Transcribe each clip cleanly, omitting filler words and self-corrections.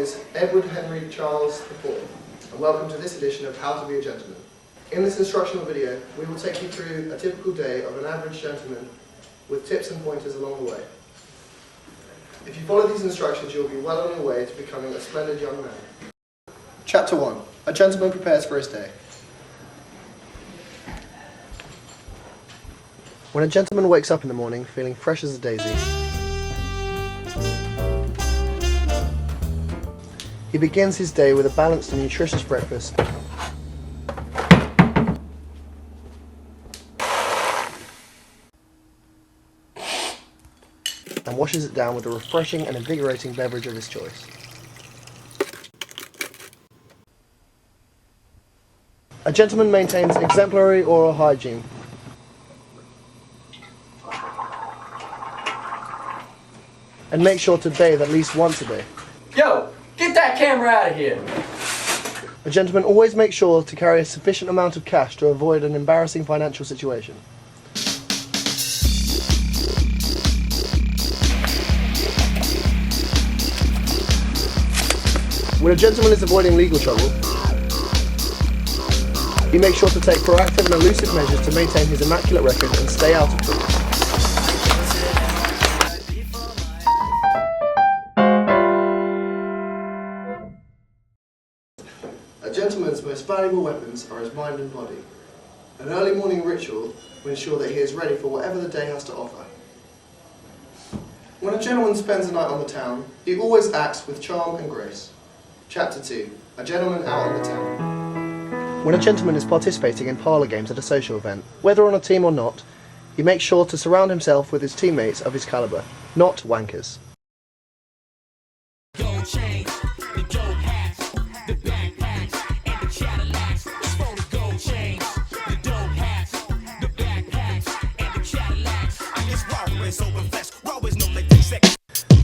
is Edward Henry Charles IV, and welcome to this edition of How to Be a Gentleman. In this instructional video, we will take you through a typical day of an average gentleman with tips and pointers along the way. If you follow these instructions, you'll be well on your way to becoming a splendid young man. Chapter 1. A gentleman prepares for his day. When a gentleman wakes up in the morning feeling fresh as a daisy, he begins his day with a balanced and nutritious breakfast and washes it down with a refreshing and invigorating beverage of his choice. A gentleman maintains exemplary oral hygiene and makes sure to bathe at least once a day. Yo, get that camera out of here! A gentleman always makes sure to carry a sufficient amount of cash to avoid an embarrassing financial situation. When a gentleman is avoiding legal trouble, he makes sure to take proactive and elusive measures to maintain his immaculate record and stay out of trouble. A gentleman's most valuable weapons are his mind and body. An early morning ritual will ensure that he is ready for whatever the day has to offer. When a gentleman spends the night on the town, he always acts with charm and grace. Chapter 2. A gentleman out on the town. When a gentleman is participating in parlour games at a social event, whether on a team or not, he makes sure to surround himself with his teammates of his calibre, not wankers.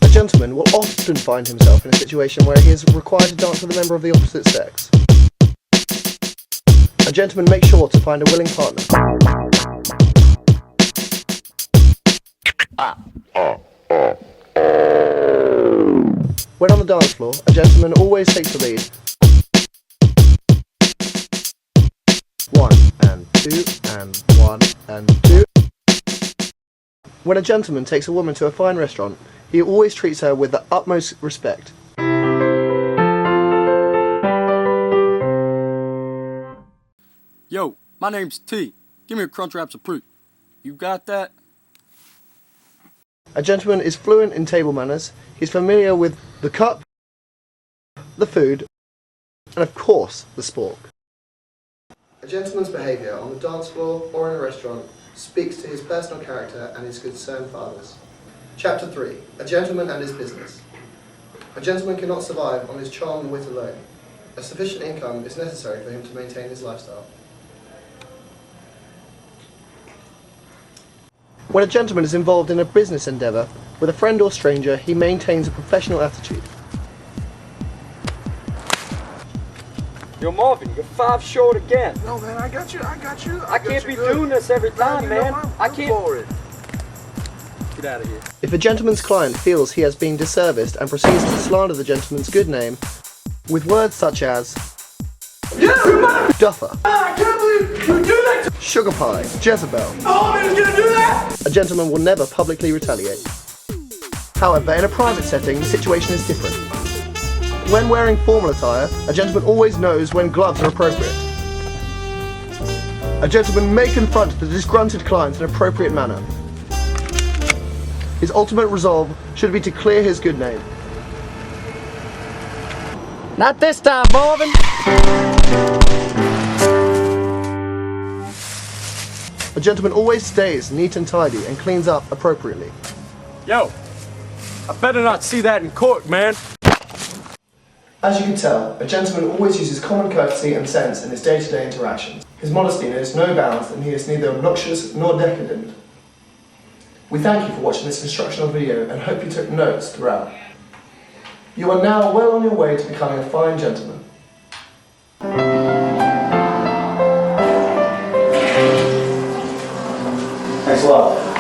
A gentleman will often find himself in a situation where he is required to dance with a member of the opposite sex. A gentleman makes sure to find a willing partner. When on the dance floor, a gentleman always takes the lead. 1 and 2 and 1 and 2. When a gentleman takes a woman to a fine restaurant, he always treats her with the utmost respect. Yo, my name's T. Give me a crunch wraps of fruit. You got that? A gentleman is fluent in table manners. He's familiar with the cup, the food, and of course, the spork. A gentleman's behaviour on the dance floor or in a restaurant speaks to his personal character and his concerned fathers. Chapter 3. A gentleman and his business. A gentleman cannot survive on his charm and wit alone. A sufficient income is necessary for him to maintain his lifestyle. When a gentleman is involved in a business endeavour, with a friend or stranger, he maintains a professional attitude. Yo, Marvin, you're 5 short again. No, man, I got you. I can't be doing this every time, man. I can't. For it. Get out of here. If a gentleman's client feels he has been disserviced and proceeds to slander the gentleman's good name with words such as duffer, I can't believe you do that to sugar pie, Jezebel, Oh, man, he's gonna do that! a gentleman will never publicly retaliate. However, in a private setting, the situation is different. When wearing formal attire, a gentleman always knows when gloves are appropriate. A gentleman may confront the disgruntled client in an appropriate manner. His ultimate resolve should be to clear his good name. Not this time, Marvin. A gentleman always stays neat and tidy and cleans up appropriately. Yo, I better not see that in court, man. As you can tell, a gentleman always uses common courtesy and sense in his day-to-day interactions. His modesty knows no bounds and he is neither obnoxious nor decadent. We thank you for watching this instructional video and hope you took notes throughout. You are now well on your way to becoming a fine gentleman. Thanks a lot.